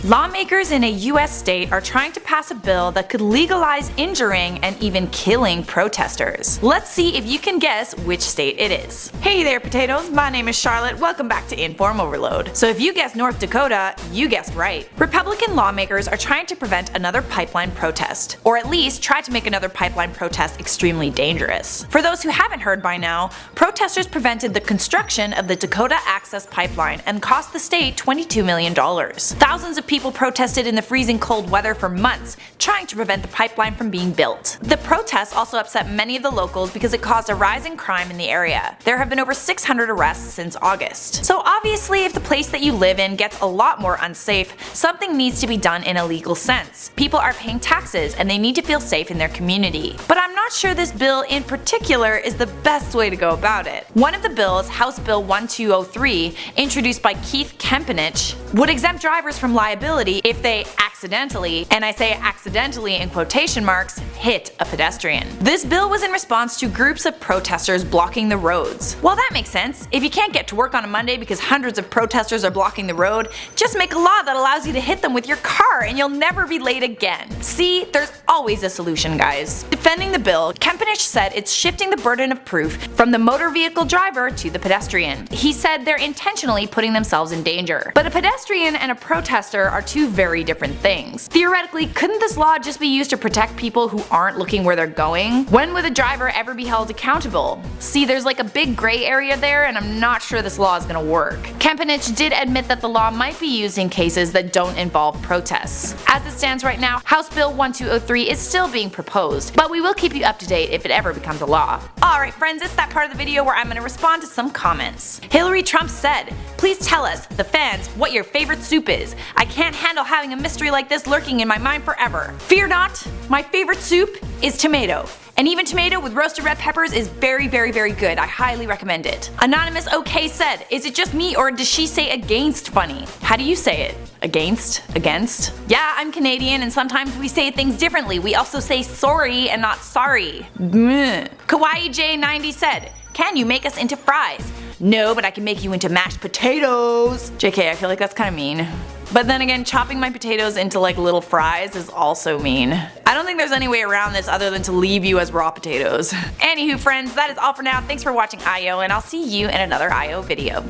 Lawmakers in a US state are trying to pass a bill that could legalize injuring and even killing protesters. Let's see if you can guess which state it is. Hey there potatoes, my name is Charlotte, welcome back to Inform Overload. So if you guessed North Dakota, you guessed right. Republican lawmakers are trying to prevent another pipeline protest, or at least try to make another pipeline protest extremely dangerous. For those who haven't heard by now, protesters prevented the construction of the Dakota Access Pipeline and cost the state $22 million. Thousands of people protested in the freezing cold weather for months, trying to prevent the pipeline from being built. The protests also upset many of the locals because it caused a rise in crime in the area. There have been over 600 arrests since August. So obviously if the place that you live in gets a lot more unsafe, something needs to be done in a legal sense. People are paying taxes and they need to feel safe in their community. But I'm not sure this bill in particular is the best way to go about it. One of the bills, House Bill 1203, introduced by Keith Kempenich, would exempt drivers from liability if they accidentally, and I say accidentally in quotation marks, hit a pedestrian. This bill was in response to groups of protesters blocking the roads. Well, that makes sense. If you can't get to work on a Monday because hundreds of protesters are blocking the road, just make a law that allows you to hit them with your car and you'll never be late again. See, there's always a solution, guys. Defending the bill, Kempenich said it's shifting the burden of proof from the motor vehicle driver to the pedestrian. He said they're intentionally putting themselves in danger. But a pedestrian and a protester are two very different things. Theoretically, couldn't this law just be used to protect people who aren't looking where they're going? When would the driver ever be held accountable? See, there's like a big gray area there and I'm not sure this law is gonna work. Kempenich did admit that the law might be used in cases that don't involve protests. As it stands right now, House Bill 1203 is still being proposed, but we will keep you up to date if it ever becomes a law. Alright friends, it's that part of the video where I'm gonna respond to some comments. Hillary Trump said, "Please tell us, the fans, what your favorite soup is. I can't handle having a mystery like this lurking in my mind forever. Fear not, my favorite soup is tomato. And even tomato with roasted red peppers is very good. I highly recommend it." Anonymous OK said, "Is it just me or does she say against funny?" How do you say it? Against? Against? Yeah, I'm Canadian and sometimes we say things differently. We also say sorry and not sorry. Kawaii J90 said, "Can you make us into fries?" "No, but I can make you into mashed potatoes." JK, I feel like that's kinda mean. But then again, chopping my potatoes into like little fries is also mean. I don't think there's any way around this other than to leave you as raw potatoes. Anywho friends, that is all for now. Thanks for watching IO and I'll see you in another IO video.